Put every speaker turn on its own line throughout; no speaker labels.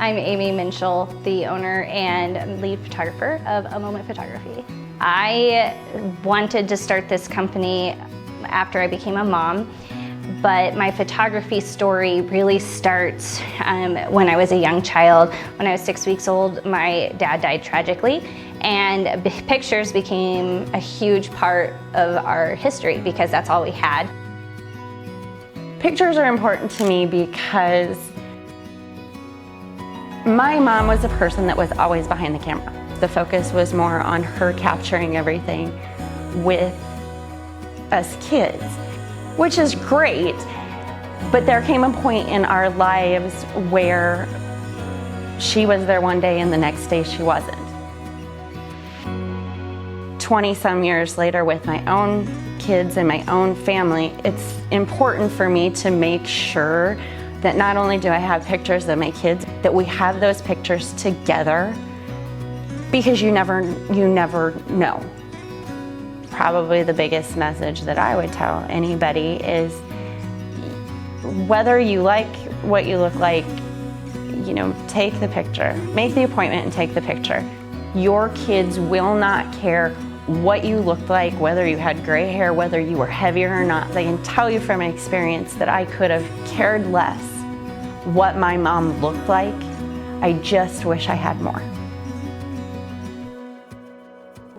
I'm Amy Minshall, the owner and lead photographer of A Moment Photography. I wanted to start this company after I became a mom, but my photography story really starts when I was a young child. When I was 6 weeks old, my dad died tragically, and pictures became a huge part of our history because that's all we had.
Pictures are important to me because my mom was a person that was always behind the camera. The focus was more on her capturing everything with us kids, which is great, but there came a point in our lives where she was there one day and the next day she wasn't. 20-some years later, with my own kids and my own family, it's important for me to make sure that not only do I have pictures of my kids, that we have those pictures together, because you never know. Probably the biggest message that I would tell anybody is, whether you like what you look like, take the picture. Make the appointment and take the picture. Your kids will not care what you looked like, whether you had gray hair, whether you were heavier or not. They can tell you from experience that I could have cared less what my mom looked like. I just wish I had more.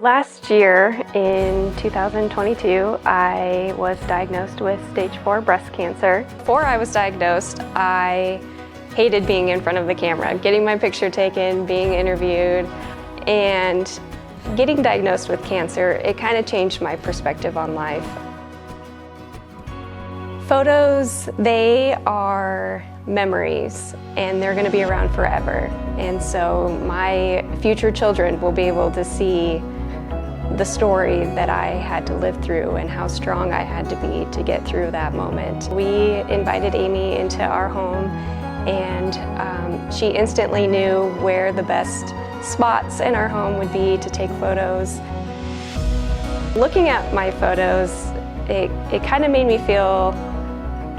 Last year, in 2022, I was diagnosed with stage 4 breast cancer. Before I was diagnosed, I hated being in front of the camera, getting my picture taken, being interviewed, and getting diagnosed with cancer, it kind of changed my perspective on life. Photos, they are memories, and they're going to be around forever. And so my future children will be able to see the story that I had to live through and how strong I had to be to get through that moment. We invited Amy into our home, and she instantly knew where the best spots in our home would be to take photos. Looking at my photos, it kind of made me feel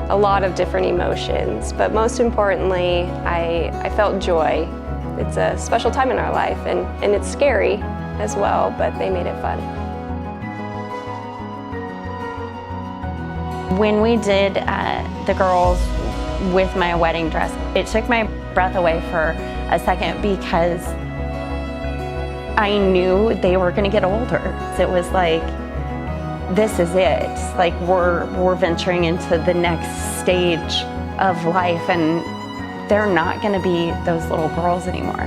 a lot of different emotions, but most importantly, I felt joy. It's a special time in our life, and it's scary as well, but they made it fun.
When we did the girls with my wedding dress, it took my breath away for a second because I knew they were going to get older. It was like, this is it. Like we're venturing into the next stage of life, and they're not going to be those little girls anymore.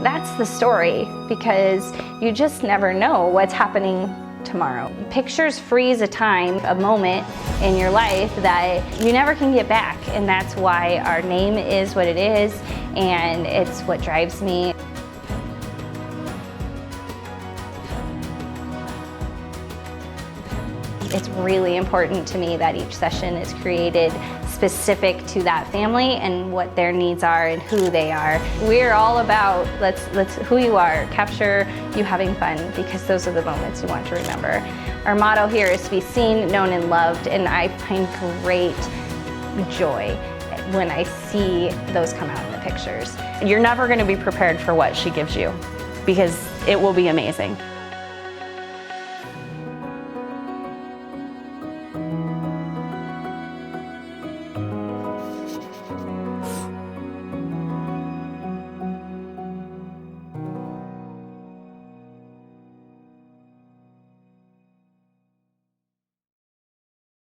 That's the story, because you just never know what's happening tomorrow. Pictures freeze a time, a moment in your life that you never can get back, and that's why our name is what it is, and it's what drives me. It's really important to me that each session is created specific to that family and what their needs are and who they are. We're all about let's who you are, capture you having fun, because those are the moments you want to remember. Our motto here is to be seen, known, and loved, and I find great joy when I see those come out in the pictures.
You're never going to be prepared for what she gives you, because it will be amazing.